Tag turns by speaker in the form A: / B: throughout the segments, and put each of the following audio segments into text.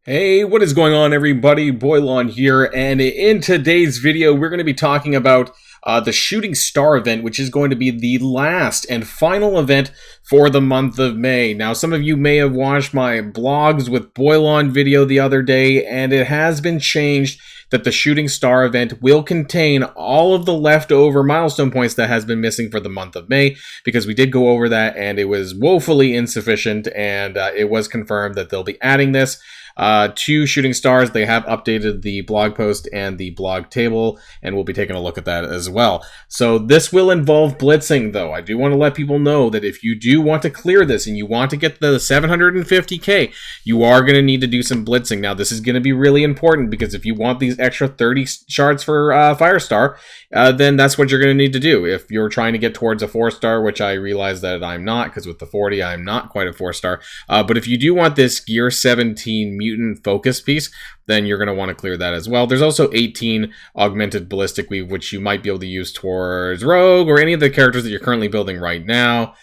A: Hey, what is going on, everybody? Boilon here, and in today's video, we're going to be talking about the Shooting Star event, which is going to be the last and final event for the month of May. Now, some of you may have watched my blogs with Boilon video the other day, and it has been changed that the Shooting Star event will contain all of the leftover milestone points that has been missing for the month of May, because we did go over that, and it was woefully insufficient, and it was confirmed that they'll be adding this to Shooting Stars. They have updated the blog post and the blog table, and we'll be taking a look at that as well. So this will involve blitzing, though. I do want to let people know that if you do want to clear this and you want to get the 750k, you are going to need to do some blitzing. Now, this is going to be really important, because if you want these extra 30 shards for Firestar, then that's what you're going to need to do. If you're trying to get towards a 4-star, which I realize that I'm not, because with the 40, I'm not quite a 4-star. But if you do want this Gear 17 Mutant Focus piece, then you're going to want to clear that as well. There's also 18 Augmented Ballistic Weave, which you might be able to use towards Rogue or any of the characters that you're currently building right now.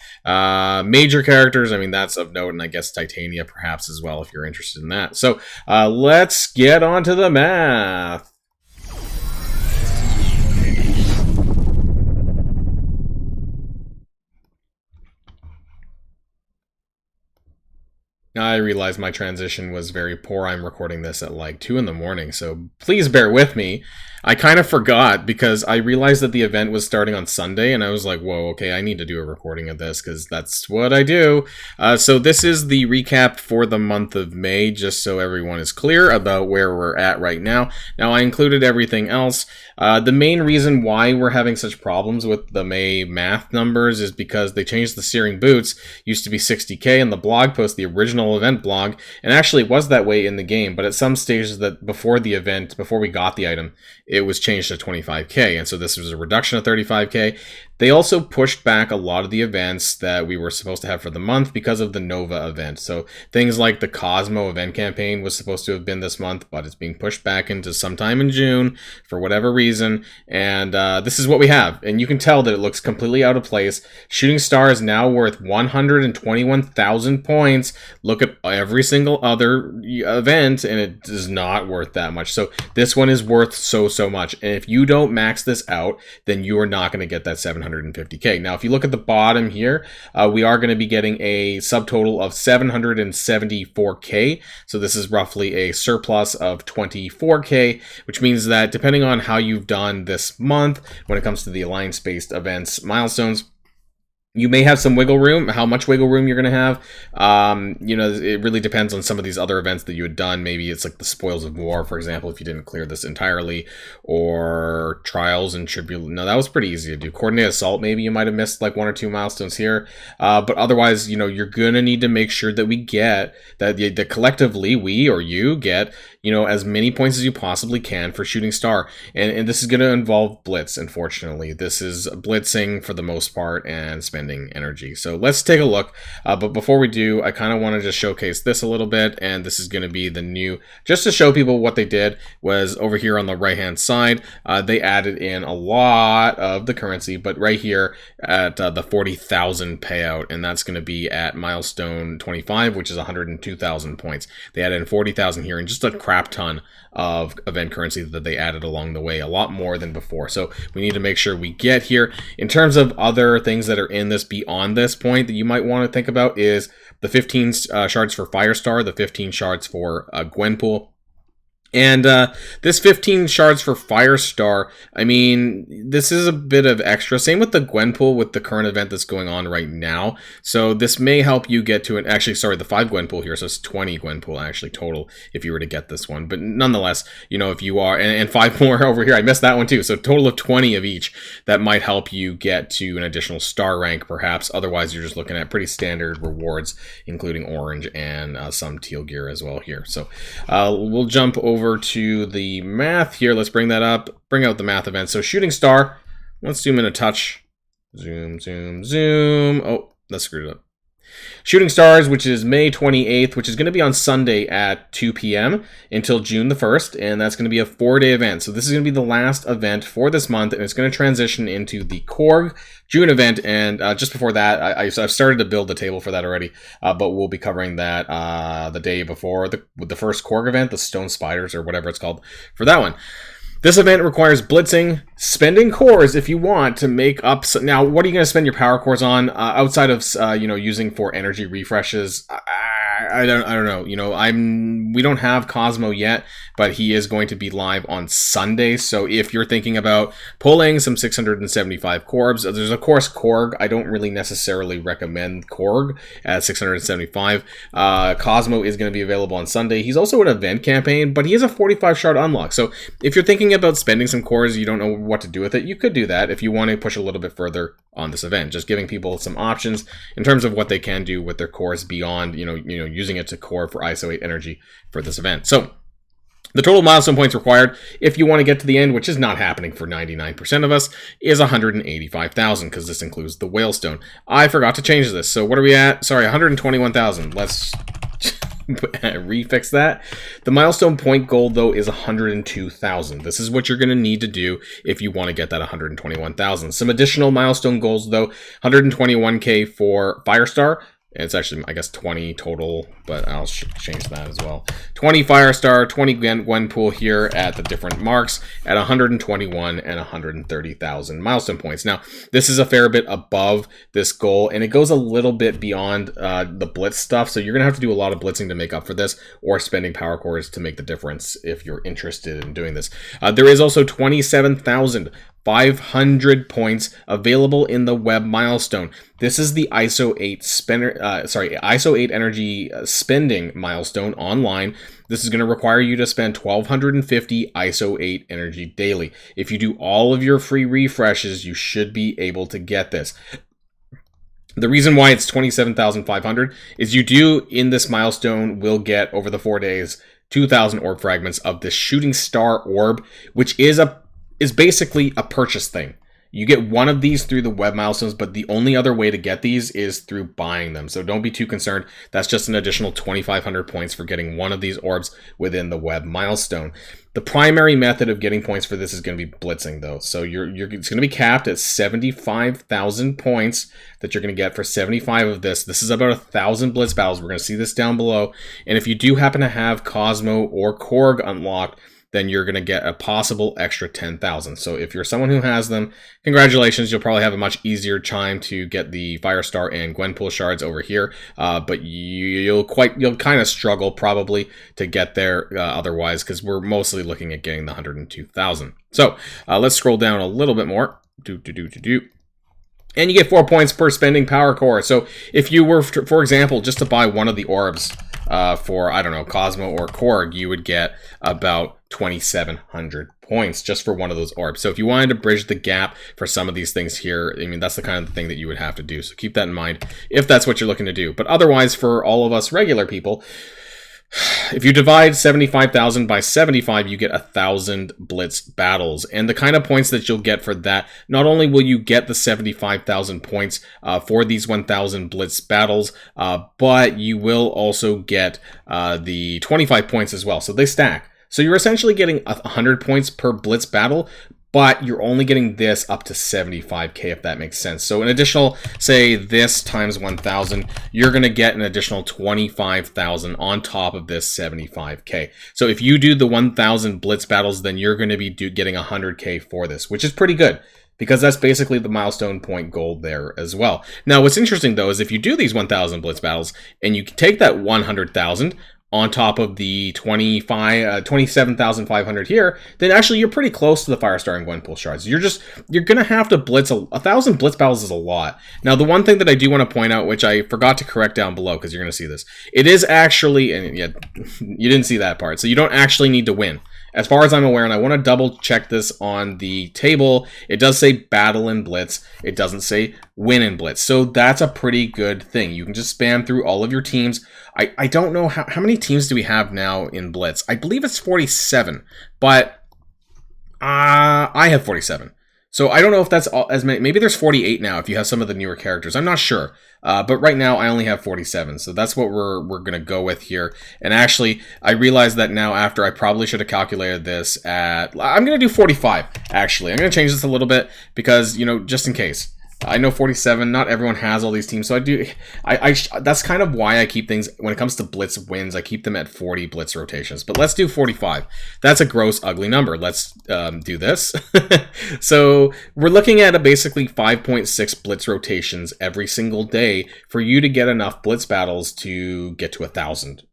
A: Major characters, I mean, that's of note, and I guess Titania perhaps as well, if you're interested in that. So let's get on to the math. I realize my transition was very poor. I'm recording this at like 2 in the morning, so please bear with me. I kind of forgot, because I realized that the event was starting on Sunday, and I was like, whoa, okay, I need to do a recording of this, because that's what I do. So this is the recap for the month of May, just so everyone is clear about where we're at right now. Now, I included everything else. The main reason why we're having such problems with the May math numbers is because they changed the Searing Boots. Used to be 60k in the blog post, the original event blog, and actually it was that way in the game, but at some stages that before the event, before we got the item, it was changed to 25k, and so this was a reduction of 35k. They also pushed back a lot of the events that we were supposed to have for the month because of the Nova event. So things like the Cosmo event campaign was supposed to have been this month, but it's being pushed back into sometime in June for whatever reason. And this is what we have. And you can tell that it looks completely out of place. Shooting Star is now worth 121,000 points. Look at every single other event, and it is not worth that much. So this one is worth so much. And if you don't max this out, then you are not going to get that 750k. Now, if you look at the bottom here, we are going to be getting a subtotal of 774k. So this is roughly a surplus of 24k, which means that depending on how you've done this month, when it comes to the alliance-based events milestones, you may have some wiggle room. How much wiggle room you're going to have, you know, it really depends on some of these other events that you had done. Maybe it's like the Spoils of War, for example, if you didn't clear this entirely, or Trials and Tribulation. No, that was pretty easy to do. Coordinated Assault, maybe you might have missed like 1 or 2 milestones here. But otherwise, you know, you're going to need to make sure that we get, that collectively, we or you get, you know, as many points as you possibly can for Shooting Star. And this is going to involve Blitz, unfortunately. This is blitzing for the most part and spending energy. So let's take a look. But before we do, I kind of want to just showcase this a little bit. And this is going to be the new, just to show people what they did was over here on the right hand side, they added in a lot of the currency, but right here at the 40,000 payout, and that's going to be at milestone 25, which is 102,000 points. They added in 40,000 here, and just a crap ton of event currency that they added along the way, a lot more than before. So we need to make sure we get here. In terms of other things that are in this beyond this point that you might want to think about is the 15 shards for Firestar, the 15 shards for GWENPOOL. And this 15 shards for Firestar, I mean, this is a bit of extra. Same with the GWENPOOL with the current event that's going on right now. So this may help you get to an, actually, sorry, the 5 GWENPOOL here. So it's 20 GWENPOOL actually total if you were to get this one. But nonetheless, you know, if you are, and 5 more over here, I missed that one too. So total of 20 of each that might help you get to an additional star rank perhaps. Otherwise, you're just looking at pretty standard rewards, including orange and some teal gear as well here. So we'll jump over to the math here. Let's bring that up, bring out the math event. So Shooting Star, let's zoom in a touch. Zoom. Oh, that screwed it up. Shooting Stars, which is May 28th, which is going to be on Sunday at 2 p.m. until June the 1st, and that's going to be a 4-day event. So this is going to be the last event for this month, and it's going to transition into the Korg June event, and just before that, I've started to build the table for that already, but we'll be covering that the day before the first Korg event, the Stone Spiders, or whatever it's called, for that one. This event requires blitzing, spending cores if you want to make up. Now, what are you going to spend your power cores on outside of using for energy refreshes? I don't know. We don't have Cosmo yet, but he is going to be live on Sunday. So if you're thinking about pulling some 675 Korbs, there's of course Korg. I don't really necessarily recommend Korg at 675. Cosmo is going to be available on Sunday. He's also an event campaign, but he is a 45 shard unlock. So if you're thinking about spending some cores, you don't know what to do with it, you could do that if you want to push a little bit further on this event, just giving people some options in terms of what they can do with their cores beyond using it to core for ISO 8 energy for this event. So the total milestone points required if you want to get to the end, which is not happening for 99% of us, is 185,000, because this includes the Whalestone. I forgot to change this, so what are we at? Sorry, 121,000. Let's refix that. The milestone point goal, though, is 102,000. This is what you're going to need to do if you want to get that 121,000. Some additional milestone goals, though: 121k for Firestar. It's actually, I guess, 20 total, but I'll change that as well. 20 Firestar, 20 Gwenpool here at the different marks at 121 and 130,000 milestone points. Now, this is a fair bit above this goal, and it goes a little bit beyond the blitz stuff, so you're going to have to do a lot of blitzing to make up for this, or spending power cores to make the difference if you're interested in doing this. There is also 27,500 points available in the web milestone. This is the ISO 8 ISO 8 energy spending milestone online. This is going to require you to spend 1,250 ISO 8 energy daily. If you do all of your free refreshes, you should be able to get this. The reason why it's 27,500 is you do, in this milestone, will get, over the 4 days, 2,000 orb fragments of this shooting star orb, which is basically a purchase thing. You get one of these through the web milestones, but the only other way to get these is through buying them. So don't be too concerned. That's just an additional 2,500 points for getting one of these orbs within the web milestone. The primary method of getting points for this is going to be blitzing, though. So it's going to be capped at 75,000 points that you're going to get for 75 of this. This is about 1,000 blitz battles. We're going to see this down below. And if you do happen to have Cosmo or Korg unlocked, then you're going to get a possible extra 10,000. So if you're someone who has them, congratulations, you'll probably have a much easier time to get the Firestar and GWENPOOL shards over here, but you'll kind of struggle probably to get there otherwise, because we're mostly looking at getting the 102,000. So let's scroll down a little bit more. And you get 4 points per spending power core. So if you were, for example, just to buy one of the orbs for, I don't know, Cosmo or Korg, you would get about 2,700 points just for one of those orbs. So if you wanted to bridge the gap for some of these things here, I mean, that's the kind of thing that you would have to do. So keep that in mind if that's what you're looking to do. But otherwise, for all of us regular people, if you divide 75,000 by 75, you get 1,000 blitz battles. And the kind of points that you'll get for that, not only will you get the 75,000 points for these 1,000 blitz battles, but you will also get the 25 points as well. So they stack. So you're essentially getting 100 points per blitz battle, but you're only getting this up to 75k, if that makes sense. So an additional, say this times 1,000, you're going to get an additional 25,000 on top of this 75k. So if you do the 1,000 blitz battles, then you're going to be getting 100k for this, which is pretty good, because that's basically the milestone point goal there as well. Now, what's interesting, though, is if you do these 1,000 blitz battles and you take that 100,000 on top of the 27,500 here, then actually you're pretty close to the Firestar and GWENPOOL shards. You're going to have to blitz 1,000 blitz battles is a lot. Now, the one thing that I do want to point out, which I forgot to correct down below, because you're going to see this, it is actually, and yeah, you didn't see that part, so you don't actually need to win. As far as I'm aware, and I want to double check this on the table, it does say battle and blitz. It doesn't say win and blitz. So that's a pretty good thing. You can just spam through all of your teams. I don't know how many teams do we have now in blitz. I believe it's 47, but I have 47. So I don't know if that's as many. Maybe there's 48 now if you have some of the newer characters. I'm not sure. But right now I only have 47. So that's what we're going to go with here. And actually, I realize that now after I probably should have calculated this at... I'm going to do 45, actually. I'm going to change this a little bit because, just in case. I know 47, not everyone has all these teams, so that's kind of why I keep things, when it comes to blitz wins, I keep them at 40 blitz rotations. But let's do 45. That's a gross, ugly number. Let's do this. So we're looking at basically 5.6 blitz rotations every single day for you to get enough blitz battles to get to 1,000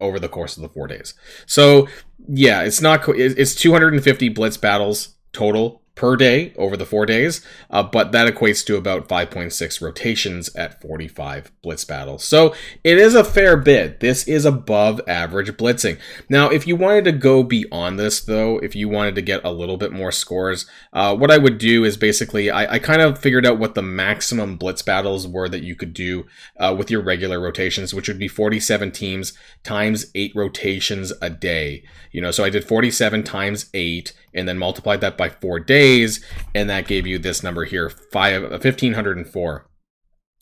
A: over the course of the 4 days. So yeah, it's 250 blitz battles total per day over the 4 days, but that equates to about 5.6 rotations at 45 blitz battles. So it is a fair bit. This is above average blitzing. Now, if you wanted to go beyond this, though, if you wanted to get a little bit more scores, what I would do is basically, I kind of figured out what the maximum blitz battles were that you could do with your regular rotations, which would be 47 teams times 8 rotations a day. You know, so I did 47 times 8 and then multiplied that by 4 days, and that gave you this number here, 1,504.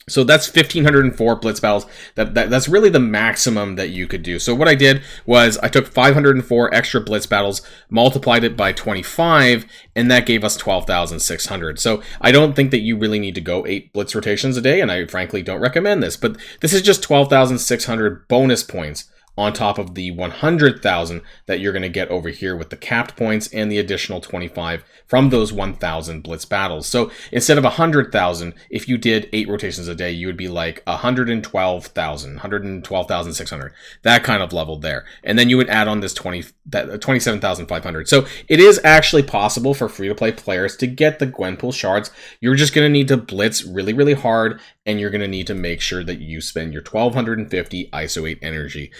A: So that's 1,504 blitz battles. That's really the maximum that you could do. So what I did was I took 504 extra blitz battles, multiplied it by 25, and that gave us 12,600. So I don't think that you really need to go 8 blitz rotations a day, and I frankly don't recommend this, but this is just 12,600 bonus points on top of the 100,000 that you're going to get over here with the capped points and the additional 25 from those 1,000 blitz battles. So instead of 100,000, if you did 8 rotations a day, you would be like 112,600, that kind of level there. And then you would add on this 27,500. So it is actually possible for free-to-play players to get the Gwenpool shards. You're just going to need to blitz really, really hard, and you're going to need to make sure that you spend your 1,250 ISO 8 energy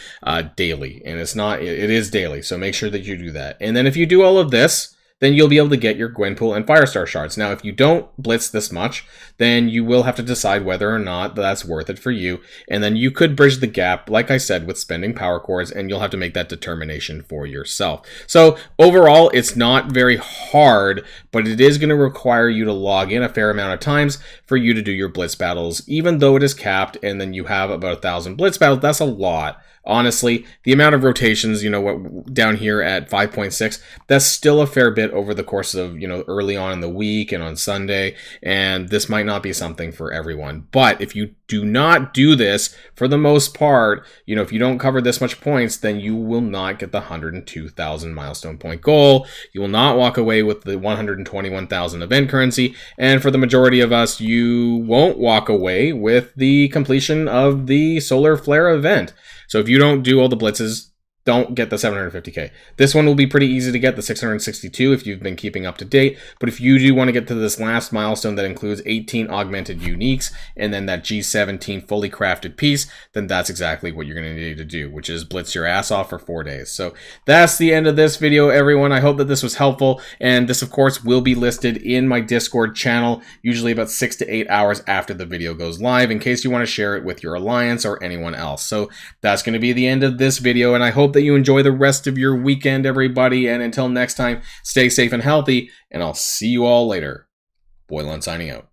A: daily. And it is daily, so make sure that you do that. And then if you do all of this, then you'll be able to get your Gwenpool and FIRESTAR shards. Now, if you don't blitz this much, then you will have to decide whether or not that's worth it for you. And then you could bridge the gap, like I said, with spending power cores, and you'll have to make that determination for yourself. So overall, it's not very hard, but it is going to require you to log in a fair amount of times for you to do your blitz battles, even though it is capped, and then you have about 1,000 blitz battles. That's a lot. Honestly, the amount of rotations, you know, what down here at 5.6, that's still a fair bit over the course of, you know, early on in the week and on Sunday, and this might not be something for everyone. But if you do not do this, for the most part, you know, if you don't cover this much points, then you will not get the 102,000 milestone point goal. You will not walk away with the 121,000 event currency, and for the majority of us, you won't walk away with the completion of the solar flare event. So if you don't do all the blitzes, don't get the 750k. This one will be pretty easy to get, the 662, if you've been keeping up to date. But if you do want to get to this last milestone that includes 18 augmented uniques and then that G17 fully crafted piece, then that's exactly what you're going to need to do, which is blitz your ass off for 4 days. So that's the end of this video, everyone. I hope that this was helpful. And this, of course, will be listed in my Discord channel, usually about 6 to 8 hours after the video goes live, in case you want to share it with your alliance or anyone else. So that's going to be the end of this video, and I hope that you enjoy the rest of your weekend, everybody, and until next time, stay safe and healthy, and I'll see you all later. Boilon signing out.